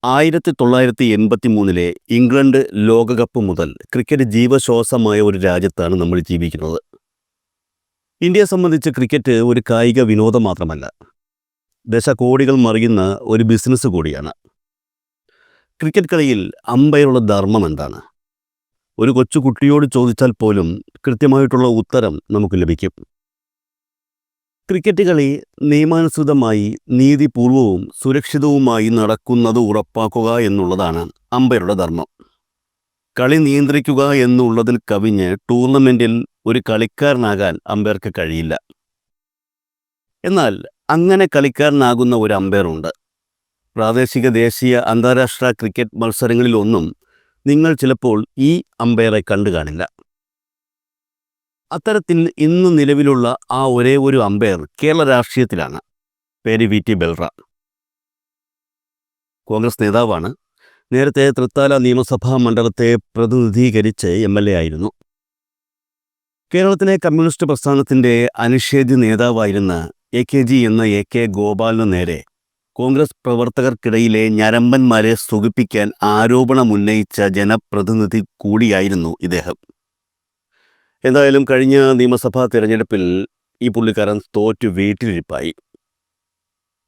1983 England ലോകകപ്പ് മുതൽ cricket ജീവശ്വാസമായ ഒരു രാജ്യത്താണ് നമ്മൾ ജീവിക്കുന്നത്. ഇന്ത്യയെ സംബന്ധിച്ച് ക്രിക്കറ്റ് ഒരു കായിക വിനോദം മാത്രമല്ല, ദശകോടികൾ മറിയുന്ന ഒരു ബിസിനസ് കൂടിയാണ്. ക്രിക്കറ്റ് കളിയിൽ അമ്പയറുടെ ധർമ്മം എന്താണ്? ഒരു കൊച്ചുകുട്ടിയോട് ചോദിച്ചാൽ പോലും കൃത്യമായിട്ടുള്ള ഉത്തരം നമുക്ക് ലഭിക്കും. ക്രിക്കറ്റ് കളി നിയമാനുസൃതമായി നീതിപൂർവവും സുരക്ഷിതവുമായി നടക്കുന്നത് ഉറപ്പാക്കുക എന്നുള്ളതാണ് അമ്പയറുടെ ധർമ്മം. കളി നിയന്ത്രിക്കുക എന്നുള്ളതിൽ കവിഞ്ഞ് ടൂർണമെൻറ്റിൽ ഒരു കളിക്കാരനാകാൻ അമ്പയർക്ക് കഴിയില്ല. എന്നാൽ അങ്ങനെ കളിക്കാരനാകുന്ന ഒരു അമ്പയറുണ്ട്. പ്രാദേശിക, ദേശീയ, അന്താരാഷ്ട്ര ക്രിക്കറ്റ് മത്സരങ്ങളിലൊന്നും നിങ്ങൾ ചിലപ്പോൾ ഈ അമ്പയറെ കണ്ടു കാണില്ല. അത്തരത്തിൽ ഇന്ന് നിലവിലുള്ള ആ ഒരേ ഒരു അമ്പയർ കേരള രാഷ്ട്രീയത്തിലാണ്. പേര് വി ടി ബൽറാം. കോൺഗ്രസ് നേതാവാണ്. നേരത്തെ തൃത്താല നിയമസഭാ മണ്ഡലത്തെ പ്രതിനിധീകരിച്ച് MLA ആയിരുന്നു. കേരളത്തിലെ കമ്മ്യൂണിസ്റ്റ് പ്രസ്ഥാനത്തിൻ്റെ അനിഷേധ്യ നേതാവായിരുന്ന AKG എന്ന AK ഗോപാലിന് നേരെ കോൺഗ്രസ് പ്രവർത്തകർക്കിടയിലെ ഞരമ്പന്മാരെ സുഖിപ്പിക്കാൻ ആരോപണമുന്നയിച്ച ജനപ്രതിനിധി കൂടിയായിരുന്നു ഇദ്ദേഹം. എന്തായാലും കഴിഞ്ഞ നിയമസഭാ തിരഞ്ഞെടുപ്പിൽ ഈ പുള്ളിക്കാരൻ തോറ്റു വീട്ടിലിരിപ്പായി.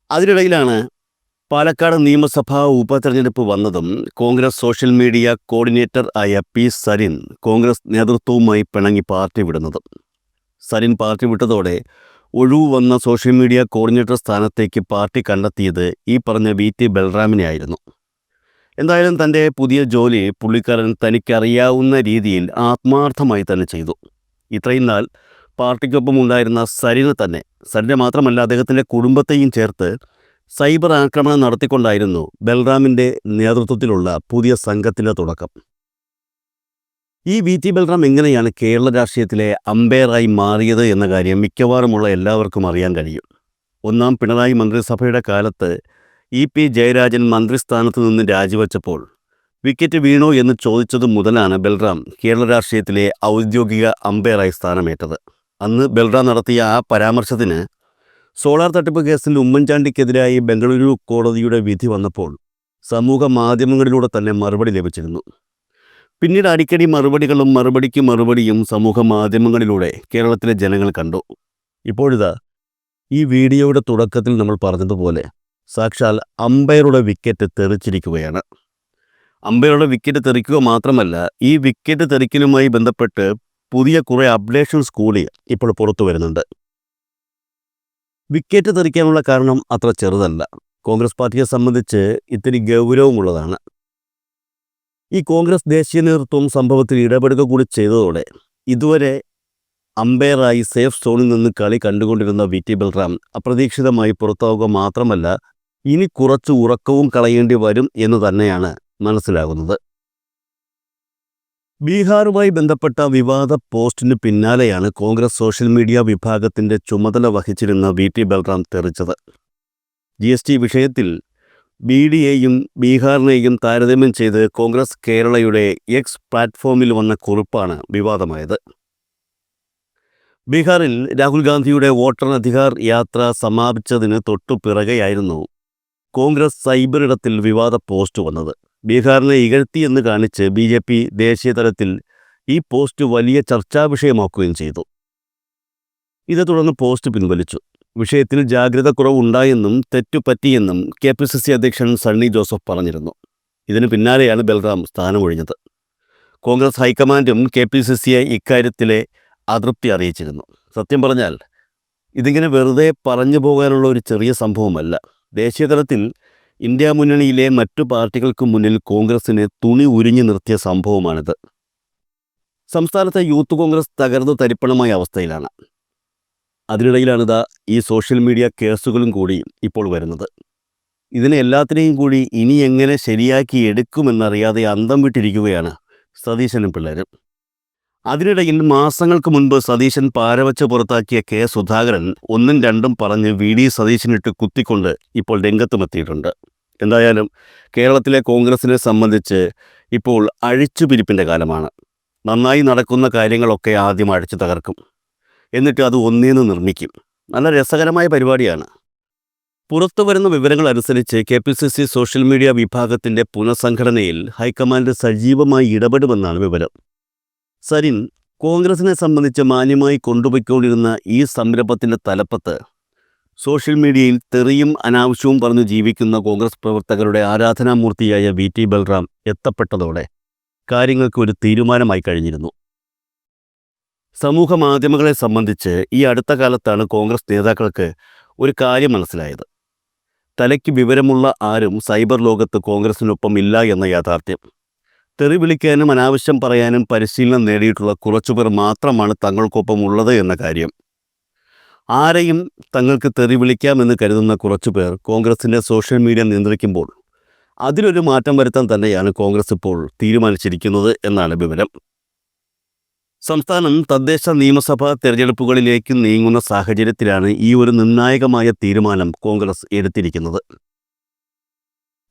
അതിനിടയിലാണ് പാലക്കാട് നിയമസഭാ ഉപതെരഞ്ഞെടുപ്പ് വന്നതും കോൺഗ്രസ് സോഷ്യൽ മീഡിയ കോർഡിനേറ്റർ ആയ P. സരിൻ കോൺഗ്രസ് നേതൃത്വവുമായി പിണങ്ങി പാർട്ടി വിടുന്നതും. സരിൻ പാർട്ടി വിട്ടതോടെ ഒഴിവു വന്ന സോഷ്യൽ മീഡിയ കോർഡിനേറ്റർ സ്ഥാനത്തേക്ക് പാർട്ടി കണ്ടെത്തിയത് ഈ പറഞ്ഞ വി ടി ബൽറാമിനെ ആയിരുന്നു. എന്തായാലും തൻ്റെ പുതിയ ജോലി പുള്ളിക്കാരൻ തനിക്കറിയാവുന്ന രീതിയിൽ ആത്മാർത്ഥമായി തന്നെ ചെയ്തു. ഇത്രയും നാൾ പാർട്ടിക്കൊപ്പം ഉണ്ടായിരുന്ന സരിനെ മാത്രമല്ല അദ്ദേഹത്തിൻ്റെ കുടുംബത്തെയും ചേർത്ത് സൈബർ ആക്രമണം നടത്തിക്കൊണ്ടായിരുന്നു ബൽറാമിൻ്റെ നേതൃത്വത്തിലുള്ള പുതിയ സംഘത്തിൻ്റെ തുടക്കം. ഈ വി ടി ബൽറാം എങ്ങനെയാണ് കേരള രാഷ്ട്രീയത്തിലെ അമ്പയറായി മാറിയത് എന്ന കാര്യം മിക്കവാറുമുള്ള എല്ലാവർക്കും അറിയാൻ കഴിയും. ഒന്നാം പിണറായി മന്ത്രിസഭയുടെ കാലത്ത് EP ജയരാജൻ മന്ത്രിസ്ഥാനത്ത് നിന്ന് രാജിവെച്ചപ്പോൾ വിക്കറ്റ് വീണോ എന്ന് ചോദിച്ചതു മുതലാണ് ബൽറാം കേരള രാഷ്ട്രീയത്തിലെ ഔദ്യോഗിക അമ്പയറായി സ്ഥാനമേറ്റത്. അന്ന് ബൽറാം നടത്തിയ ആ പരാമർശത്തിന് സോളാർ തട്ടിപ്പ് കേസിൽ ഉമ്മൻചാണ്ടിക്കെതിരായി ബംഗളൂരു കോടതിയുടെ വിധി വന്നപ്പോൾ സമൂഹ മാധ്യമങ്ങളിലൂടെ തന്നെ മറുപടി ലഭിച്ചിരുന്നു. പിന്നീട് അടിക്കടി മറുപടിക്ക് മറുപടിയും സമൂഹ മാധ്യമങ്ങളിലൂടെ കേരളത്തിലെ ജനങ്ങൾ കണ്ടു. ഇപ്പോഴിതാ ഈ വീഡിയോയുടെ തുടക്കത്തിൽ നമ്മൾ പറഞ്ഞതുപോലെ സാക്ഷാൽ അമ്പയറുടെ വിക്കറ്റ് തെറിച്ചിരിക്കുകയാണ്. അമ്പയറുടെ വിക്കറ്റ് തെറിക്കുക മാത്രമല്ല, ഈ വിക്കറ്റ് തെറിക്കലുമായി ബന്ധപ്പെട്ട് പുതിയ കുറേ അപ്ഡേഷൻസ് കൂടി ഇപ്പോൾ പുറത്തു വരുന്നുണ്ട്. വിക്കറ്റ് തെറിക്കാനുള്ള കാരണം അത്ര ചെറുതല്ല. കോൺഗ്രസ് പാർട്ടിയെ സംബന്ധിച്ച് ഇത്തിരി ഗൗരവമുള്ളതാണ്. ഈ കോൺഗ്രസ് ദേശീയ നേതൃത്വം സംഭവത്തിൽ ഇടപെടുക കൂടി ചെയ്തതോടെ ഇതുവരെ അമ്പയറായി സേഫ് സോണിൽ നിന്ന് കളി കണ്ടുകൊണ്ടിരുന്ന വി ടി ബൽറാം അപ്രതീക്ഷിതമായി പുറത്താവുക മാത്രമല്ല, ഇനി കുറച്ച് ഉറക്കവും കളയേണ്ടി വരും എന്ന് തന്നെയാണ് മനസ്സിലാകുന്നത്. ബീഹാറുമായി ബന്ധപ്പെട്ട വിവാദ പോസ്റ്റിന് പിന്നാലെയാണ് കോൺഗ്രസ് സോഷ്യൽ മീഡിയ വിഭാഗത്തിൻ്റെ ചുമതല വഹിച്ചിരുന്ന വി ടി ബൽറാം തെറിച്ചത്. GST വിഷയത്തിൽ BDയെയും ബീഹാറിനെയും താരതമ്യം ചെയ്ത് കോൺഗ്രസ് കേരളയുടെ X പ്ലാറ്റ്ഫോമിൽ വന്ന കുറിപ്പാണ് വിവാദമായത്. ബീഹാറിൽ രാഹുൽ ഗാന്ധിയുടെ വോട്ടർ അധികാർ യാത്ര സമാപിച്ചതിന് തൊട്ടു പിറകെയായിരുന്നു കോൺഗ്രസ് സൈബറിടത്തിൽ വിവാദ പോസ്റ്റ് വന്നത്. ബീഹാറിനെ ഇകഴ്ത്തി എന്ന് കാണിച്ച് BJP ദേശീയ തലത്തിൽ ഈ പോസ്റ്റ് വലിയ ചർച്ചാ വിഷയമാക്കുകയും ചെയ്തു. ഇതേ തുടർന്ന് പോസ്റ്റ് പിൻവലിച്ചു. വിഷയത്തിൽ ജാഗ്രത കുറവുണ്ടായെന്നും തെറ്റുപറ്റിയെന്നും KPCC അധ്യക്ഷൻ സണ്ണി ജോസഫ് പറഞ്ഞിരുന്നു. ഇതിന് പിന്നാലെയാണ് ബൽറാം സ്ഥാനമൊഴിഞ്ഞത്. കോൺഗ്രസ് ഹൈക്കമാൻഡും KPCCയെ ഇക്കാര്യത്തിലെ അതൃപ്തി അറിയിച്ചിരുന്നു. സത്യം പറഞ്ഞാൽ ഇതിങ്ങനെ വെറുതെ പറഞ്ഞു പോകാനുള്ള ഒരു ചെറിയ സംഭവമല്ല. ദേശീയ തലത്തിൽ ഇന്ത്യ മുന്നണിയിലെ മറ്റു പാർട്ടികൾക്ക് മുന്നിൽ കോൺഗ്രസിനെ തുണി ഉരിഞ്ഞു നിർത്തിയ സംഭവമാണിത്. സംസ്ഥാനത്തെ യൂത്ത് കോൺഗ്രസ് തകർന്നു തരിപ്പണമായ അവസ്ഥയിലാണ്. അതിനിടയിലാണിതാ ഈ സോഷ്യൽ മീഡിയ കേസുകളും കൂടി ഇപ്പോൾ വരുന്നത്. ഇതിനെ എല്ലാത്തിനെയും കൂടി ഇനി എങ്ങനെ ശരിയാക്കി എടുക്കുമെന്നറിയാതെ അന്തം വിട്ടിരിക്കുകയാണ് സതീശനും പിള്ളേരും. അതിനിടയിൽ മാസങ്ങൾക്ക് മുൻപ് സതീശൻ പാരവച്ച് പുറത്താക്കിയ K. സുധാകരൻ ഒന്നും രണ്ടും പറഞ്ഞ് VD സതീശനിട്ട് കുത്തിക്കൊണ്ട് ഇപ്പോൾ രംഗത്തുമെത്തിയിട്ടുണ്ട്. എന്തായാലും കേരളത്തിലെ കോൺഗ്രസിനെ സംബന്ധിച്ച് ഇപ്പോൾ അഴിച്ചുപിരിപ്പിൻ്റെ കാലമാണ്. നന്നായി നടക്കുന്ന കാര്യങ്ങളൊക്കെ ആദ്യം അഴിച്ചു തകർക്കും, എന്നിട്ട് അത് ഒന്നേന്ന് നിർമ്മിക്കും. നല്ല രസകരമായ പരിപാടിയാണ്. പുറത്തുവരുന്ന വിവരങ്ങൾ അനുസരിച്ച് KPCC സോഷ്യൽ മീഡിയ വിഭാഗത്തിന്റെ പുനഃസംഘടനയിൽ ഹൈക്കമാൻഡ് സജീവമായി ഇടപെടുമെന്നാണ് വിവരം. സരിൻ കോൺഗ്രസിനെ സംബന്ധിച്ച് മാന്യമായി കൊണ്ടുപോയിക്കൊണ്ടിരുന്ന ഈ സംരംഭത്തിന്റെ തലപ്പത്ത് സോഷ്യൽ മീഡിയയിൽ തെറിയും അനാവശ്യവും പറഞ്ഞു ജീവിക്കുന്ന കോൺഗ്രസ് പ്രവർത്തകരുടെ ആരാധനാമൂർത്തിയായ VT ബൽറാം എത്തപ്പെട്ടതോടെ കാര്യങ്ങൾക്ക് ഒരു തീരുമാനമായി കഴിഞ്ഞിരുന്നു. സമൂഹ മാധ്യമങ്ങളെ സംബന്ധിച്ച് ഈ അടുത്ത കാലത്താണ് കോൺഗ്രസ് നേതാക്കൾക്ക് ഒരു കാര്യം മനസ്സിലായത്. തലയ്ക്ക് വിവരമുള്ള ആരും സൈബർ ലോകത്ത് കോൺഗ്രസിനൊപ്പം ഇല്ല എന്ന യാഥാർത്ഥ്യം. തെറി വിളിക്കാനും അനാവശ്യം പറയാനും പരിശീലനം നേടിയിട്ടുള്ള കുറച്ചുപേർ മാത്രമാണ് തങ്ങൾക്കൊപ്പം ഉള്ളത് എന്ന കാര്യം. ആരെയും തങ്ങൾക്ക് തെറി വിളിക്കാമെന്ന് കരുതുന്ന കുറച്ചുപേർ കോൺഗ്രസിൻ്റെ സോഷ്യൽ മീഡിയ നിയന്ത്രിക്കുമ്പോൾ അതിലൊരു മാറ്റം വരുത്താൻ തന്നെയാണ് കോൺഗ്രസ് ഇപ്പോൾ തീരുമാനിച്ചിരിക്കുന്നത് എന്നാണ് വിവരം. സംസ്ഥാനം തദ്ദേശ നിയമസഭാ തെരഞ്ഞെടുപ്പുകളിലേക്ക് നീങ്ങുന്ന സാഹചര്യത്തിലാണ് ഈ ഒരു നിർണായകമായ തീരുമാനം കോൺഗ്രസ് എടുത്തിരിക്കുന്നത്.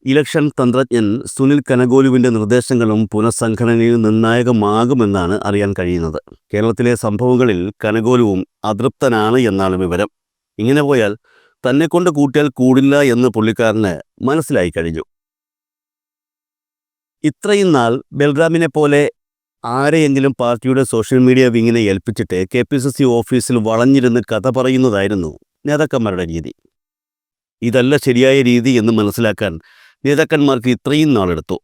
ഇലക്ഷൻ തന്ത്രജ്ഞൻ സുനിൽ കനഗോലുവിൻ്റെ നിർദ്ദേശങ്ങളും പുനഃസംഘടനയിൽ നിർണായകമാകുമെന്നാണ് അറിയാൻ കഴിയുന്നത്. കേരളത്തിലെ സംഭവങ്ങളിൽ കനഗോലുവും അതൃപ്തനാണ് എന്നാണ് വിവരം. ഇങ്ങനെ പോയാൽ തന്നെക്കൊണ്ട് കൂട്ടിയാൽ കൂടില്ല എന്ന് പുള്ളിക്കാരന് മനസ്സിലായി കഴിഞ്ഞു. ഇത്രയും നാൾ ബൽറാമിനെ പോലെ ആരെയെങ്കിലും പാർട്ടിയുടെ സോഷ്യൽ മീഡിയ വിങ്ങിനെ ഏൽപ്പിച്ചിട്ട് KPCC ഓഫീസിൽ വളഞ്ഞിരുന്ന് കഥ പറയുന്നതായിരുന്നു നേതാക്കന്മാരുടെ രീതി. ഇതല്ല ശരിയായ രീതി എന്ന് മനസ്സിലാക്കാൻ നേതാക്കന്മാർക്ക് ഇത്രയും നാളെടുത്തു.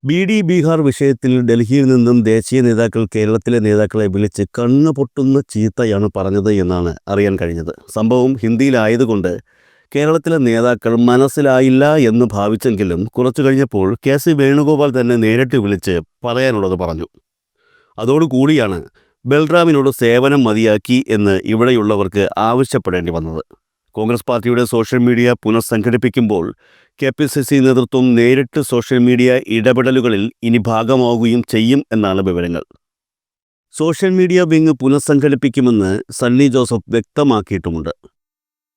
BD ബീഹാർ വിഷയത്തിൽ ഡൽഹിയിൽ നിന്നും ദേശീയ നേതാക്കൾ കേരളത്തിലെ നേതാക്കളെ വിളിച്ച് കണ്ണു പൊട്ടുന്ന ചീത്തയാണ് പറഞ്ഞത് എന്നാണ് അറിയാൻ കഴിഞ്ഞത്. സംഭവം ഹിന്ദിയിലായതുകൊണ്ട് കേരളത്തിലെ നേതാക്കൾ മനസ്സിലായില്ല എന്ന് ഭാവിച്ചെങ്കിലും കുറച്ചു കഴിഞ്ഞപ്പോൾ KC വേണുഗോപാൽ തന്നെ നേരിട്ട് വിളിച്ച് പറയാനുള്ളത് പറഞ്ഞു. അതോടുകൂടിയാണ് ബൽറാമിനോട് സേവനം മതിയാക്കി എന്ന് ഇവിടെയുള്ളവർക്ക് ആവശ്യപ്പെടേണ്ടി വന്നത്. കോൺഗ്രസ് പാർട്ടിയുടെ സോഷ്യൽ മീഡിയ പുനഃസംഘടിപ്പിക്കുമ്പോൾ KPCC നേതൃത്വം നേരിട്ട് സോഷ്യൽ മീഡിയ ഇടപെടലുകളിൽ ഇനി ഭാഗമാവുകയും ചെയ്യും എന്നാണ് വിവരങ്ങൾ. സോഷ്യൽ മീഡിയ വിങ് പുനഃസംഘടിപ്പിക്കുമെന്ന് സണ്ണി ജോസഫ് വ്യക്തമാക്കിയിട്ടുമുണ്ട്.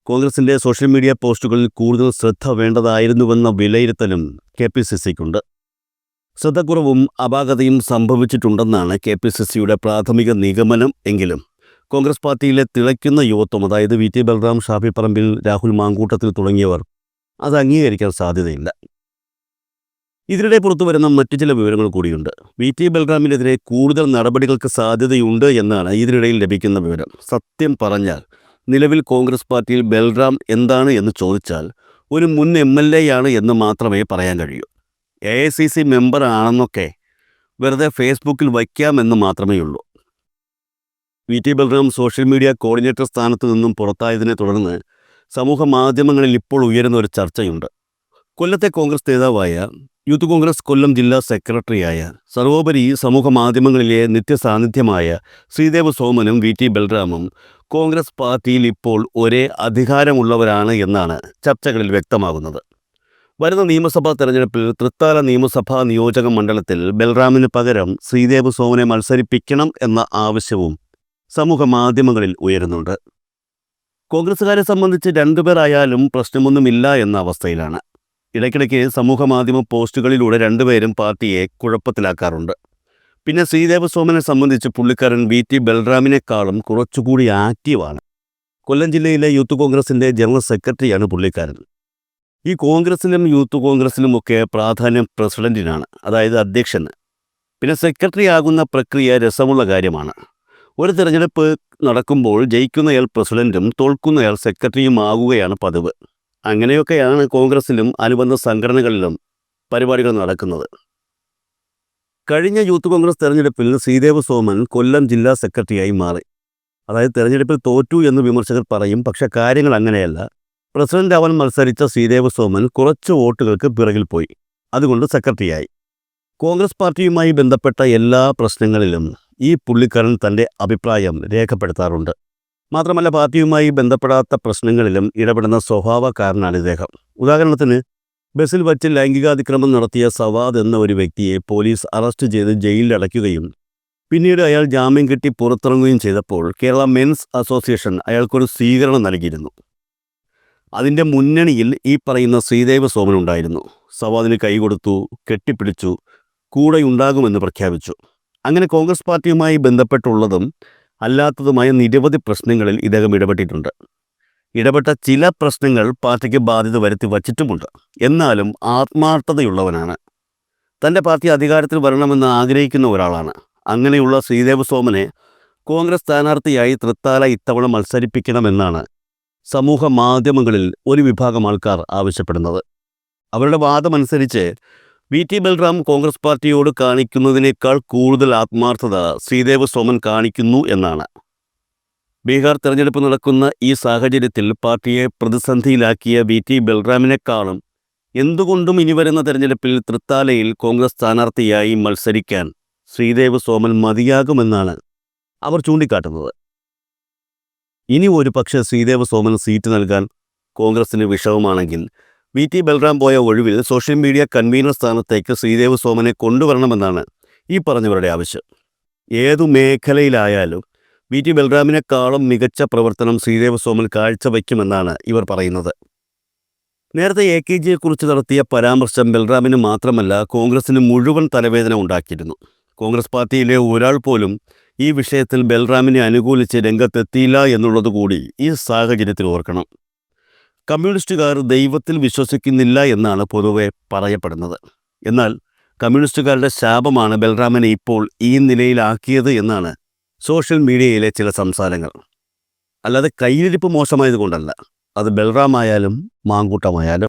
കോൺഗ്രസിൻ്റെ സോഷ്യൽ മീഡിയ പോസ്റ്റുകളിൽ കൂടുതൽ ശ്രദ്ധ വേണ്ടതായിരുന്നുവെന്ന വിലയിരുത്തലും KPCCക്കുണ്ട്. ശ്രദ്ധക്കുറവും അപാകതയും സംഭവിച്ചിട്ടുണ്ടെന്നാണ് KPCCയുടെ പ്രാഥമിക നിഗമനം. എങ്കിലും കോൺഗ്രസ് പാർട്ടിയിലെ തിളയ്ക്കുന്ന യുവത്വം, അതായത് VT ബൽറാം, ഷാഫി പറമ്പിൽ, രാഹുൽ മാങ്കൂട്ടത്തിൽ തുടങ്ങിയവർ അത് അംഗീകരിക്കാൻ സാധ്യതയില്ല. ഇതിനിടെ പുറത്തു വരുന്ന മറ്റു ചില വിവരങ്ങൾ കൂടിയുണ്ട്. VT ബൽറാമിനെതിരെ കൂടുതൽ നടപടികൾക്ക് സാധ്യതയുണ്ട് എന്നാണ് ഇതിനിടയിൽ ലഭിക്കുന്ന വിവരം. സത്യം പറഞ്ഞാൽ നിലവിൽ കോൺഗ്രസ് പാർട്ടിയിൽ ബൽറാം എന്താണ് എന്ന് ചോദിച്ചാൽ ഒരു മുൻ MLA ആണ് എന്ന് മാത്രമേ പറയാൻ കഴിയൂ. AICC മെമ്പർ ആണെന്നൊക്കെ വെറുതെ ഫേസ്ബുക്കിൽ വയ്ക്കാമെന്ന് മാത്രമേ ഉള്ളൂ. VT Balram social media coordinator സ്ഥാനത്ത് നിന്നും പുറത്തായതിനെ തുടർന്ന് സമൂഹ മാധ്യമങ്ങളിൽ ഇപ്പോൾ ഉയരുന്ന ഒരു ചർച്ചയുണ്ട്. കൊല്ലത്തെ കോൺഗ്രസ് നേതാവായ, യൂത്ത് കോൺഗ്രസ് കൊല്ലം ജില്ലാ സെക്രട്ടറിയായ, സർവോപരി സമൂഹ മാധ്യമങ്ങളിലെ നിത്യസാന്നിധ്യമായ ശ്രീദേവ് സോമനും VT ബൽറാമും കോൺഗ്രസ് പാർട്ടിയിൽ ഇപ്പോൾ ഒരേ അധികാരമുള്ളവരാണ് എന്നാണ് ചർച്ചകളിൽ വ്യക്തമാകുന്നത്. വരുന്ന നിയമസഭാ തെരഞ്ഞെടുപ്പിൽ തൃത്താല നിയമസഭാ നിയോജക മണ്ഡലത്തിൽ ബൽറാമിന് പകരം ശ്രീദേവ് സോമനെ മത്സരിപ്പിക്കണം എന്ന ആവശ്യവും സമൂഹ മാധ്യമങ്ങളിൽ ഉയരുന്നുണ്ട്. കോൺഗ്രസുകാരെ സംബന്ധിച്ച് രണ്ടുപേരായാലും പ്രശ്നമൊന്നുമില്ല എന്ന അവസ്ഥയിലാണ്. ഇടയ്ക്കിടയ്ക്ക് സമൂഹ മാധ്യമ പോസ്റ്റുകളിലൂടെ രണ്ടുപേരും പാർട്ടിയെ കുഴപ്പത്തിലാക്കാറുണ്ട്. പിന്നെ ശ്രീദേവ് സോമനെ സംബന്ധിച്ച് പുള്ളിക്കാരൻ VT ബൽറാമിനേക്കാളും കുറച്ചുകൂടി ആക്റ്റീവാണ്. കൊല്ലം ജില്ലയിലെ യൂത്ത് കോൺഗ്രസിൻ്റെ ജനറൽ സെക്രട്ടറിയാണ് പുള്ളിക്കാരൻ. ഈ കോൺഗ്രസിലും യൂത്ത് കോൺഗ്രസിലുമൊക്കെ പ്രാധാന്യം പ്രസിഡന്റിനാണ്, അതായത് അധ്യക്ഷന്. പിന്നെ സെക്രട്ടറി ആകുന്ന പ്രക്രിയ രസമുള്ള കാര്യമാണ്. ഒരു തിരഞ്ഞെടുപ്പ് നടക്കുമ്പോൾ ജയിക്കുന്നയാൾ പ്രസിഡന്റും തോൽക്കുന്നയാൾ സെക്രട്ടറിയും ആകുകയാണ് പതിവ്. അങ്ങനെയൊക്കെയാണ് കോൺഗ്രസിലും അനുബന്ധ സംഘടനകളിലും പരിപാടികൾ നടക്കുന്നത്. കഴിഞ്ഞ യൂത്ത് കോൺഗ്രസ് തെരഞ്ഞെടുപ്പിൽ ശ്രീദേവ് സോമൻ കൊല്ലം ജില്ലാ സെക്രട്ടറിയായി മാറി. അതായത് തെരഞ്ഞെടുപ്പിൽ തോറ്റു എന്ന് വിമർശകർ പറയും, പക്ഷേ കാര്യങ്ങൾ അങ്ങനെയല്ല. പ്രസിഡന്റ് ആവാൻ മത്സരിച്ച ശ്രീദേവ് സോമൻ കുറച്ച് വോട്ടുകൾക്ക് പിറകിൽ പോയി, അതുകൊണ്ട് സെക്രട്ടറിയായി. കോൺഗ്രസ് പാർട്ടിയുമായി ബന്ധപ്പെട്ട എല്ലാ പ്രശ്നങ്ങളിലും ഈ പുള്ളിക്കാരൻ തൻ്റെ അഭിപ്രായം രേഖപ്പെടുത്താറുണ്ട്. മാത്രമല്ല പാർട്ടിയുമായി ബന്ധപ്പെടാത്ത പ്രശ്നങ്ങളിലും ഇടപെടുന്ന സ്വഭാവക്കാരനാണ് ഇദ്ദേഹം. ഉദാഹരണത്തിന് ബസ്സിൽ വച്ച് ലൈംഗികാതിക്രമം നടത്തിയ സവാദ് എന്ന ഒരു വ്യക്തിയെ പോലീസ് അറസ്റ്റ് ചെയ്ത് ജയിലിൽ അടയ്ക്കുകയും പിന്നീട് അയാൾ ജാമ്യം കിട്ടി പുറത്തിറങ്ങുകയും ചെയ്തപ്പോൾ കേരള മെൻസ് അസോസിയേഷൻ അയാൾക്കൊരു സ്വീകരണം നൽകിയിരുന്നു. അതിൻ്റെ മുന്നണിയിൽ ഈ പറയുന്ന ശ്രീദേവ് സോമൻ ഉണ്ടായിരുന്നു. സവാദിന് കൈകൊടുത്തു, കെട്ടിപ്പിടിച്ചു, കൂടെയുണ്ടാകുമെന്ന് പ്രഖ്യാപിച്ചു. അങ്ങനെ കോൺഗ്രസ് പാർട്ടിയുമായി ബന്ധപ്പെട്ടുള്ളതും അല്ലാത്തതുമായ നിരവധി പ്രശ്നങ്ങളിൽ ഇദ്ദേഹം ഇടപെട്ടിട്ടുണ്ട്. ഇടപെട്ട ചില പ്രശ്നങ്ങൾ പാർട്ടിക്ക് ബാധ്യത വരുത്തി വച്ചിട്ടുമുണ്ട്. എന്നാലും ആത്മാർത്ഥതയുള്ളവനാണ്. തൻ്റെ പാർട്ടി അധികാരത്തിൽ വരണമെന്ന് ആഗ്രഹിക്കുന്ന ഒരാളാണ്. അങ്ങനെയുള്ള ശ്രീദേവ് സോമനെ കോൺഗ്രസ് സ്ഥാനാർത്ഥിയായി തൃത്താല ഇത്തവണ മത്സരിപ്പിക്കണമെന്നാണ് സമൂഹ മാധ്യമങ്ങളിൽ ഒരു വിഭാഗം ആൾക്കാർ ആവശ്യപ്പെടുന്നത്. അവരുടെ വാദമനുസരിച്ച് VT ബൽറാം കോൺഗ്രസ് പാർട്ടിയോട് കാണിക്കുന്നതിനേക്കാൾ കൂടുതൽ ആത്മാർത്ഥത ശ്രീദേവ് സോമൻ കാണിക്കുന്നു എന്നാണ്. ബീഹാർ തെരഞ്ഞെടുപ്പ് നടക്കുന്ന ഈ സാഹചര്യത്തിൽ പാർട്ടിയെ പ്രതിസന്ധിയിലാക്കിയ VT ബൽറാമിനെക്കാളും എന്തുകൊണ്ടും ഇനി വരുന്ന തെരഞ്ഞെടുപ്പിൽ തൃത്താലയിൽ കോൺഗ്രസ് സ്ഥാനാർത്ഥിയായി മത്സരിക്കാൻ ശ്രീദേവ് സോമൻ മതിയാകുമെന്നാണ് അവർ ചൂണ്ടിക്കാട്ടുന്നത്. ഇനി ഒരു പക്ഷേ ശ്രീദേവ് സോമൻ സീറ്റ് നൽകാൻ കോൺഗ്രസിന് വിഷമമാണെങ്കിൽ VT ബൽറാം പോയ ഒഴിവിൽ സോഷ്യൽ മീഡിയ കൺവീനർ സ്ഥാനത്തേക്ക് ശ്രീദേവ് സോമനെ കൊണ്ടുവരണമെന്നാണ് ഈ പറഞ്ഞവരുടെ ആവശ്യം. ഏതു മേഖലയിലായാലും VT ബൽറാമിനെക്കാളും മികച്ച പ്രവർത്തനം ശ്രീദേവ് സോമൻ കാഴ്ചവയ്ക്കുമെന്നാണ് ഇവർ പറയുന്നത്. നേരത്തെ AKGയെക്കുറിച്ച് നടത്തിയ പരാമർശം ബൽറാമിന് മാത്രമല്ല കോൺഗ്രസിന് മുഴുവൻ തലവേദന ഉണ്ടാക്കിയിരുന്നു. കോൺഗ്രസ് പാർട്ടിയിലെ ഒരാൾ പോലും ഈ വിഷയത്തിൽ ബൽറാമിനെ അനുകൂലിച്ച് രംഗത്തെത്തിയില്ല എന്നുള്ളതുകൂടി ഈ സാഹചര്യത്തിൽ ഓർക്കണം. കമ്മ്യൂണിസ്റ്റുകാർ ദൈവത്തിൽ വിശ്വസിക്കുന്നില്ല എന്നാണ് പൊതുവെ പറയപ്പെടുന്നത്. എന്നാൽ കമ്മ്യൂണിസ്റ്റുകാരുടെ ശാപമാണ് ബൽറാമിനെ ഇപ്പോൾ ഈ നിലയിലാക്കിയത് എന്നാണ് സോഷ്യൽ മീഡിയയിലെ ചില സംസാരങ്ങൾ. അല്ലാതെ കയ്യിലിരിപ്പ് മോശമായതുകൊണ്ടല്ല, അത് ബൽറാമായാലും മാങ്കൂട്ടമായാലും.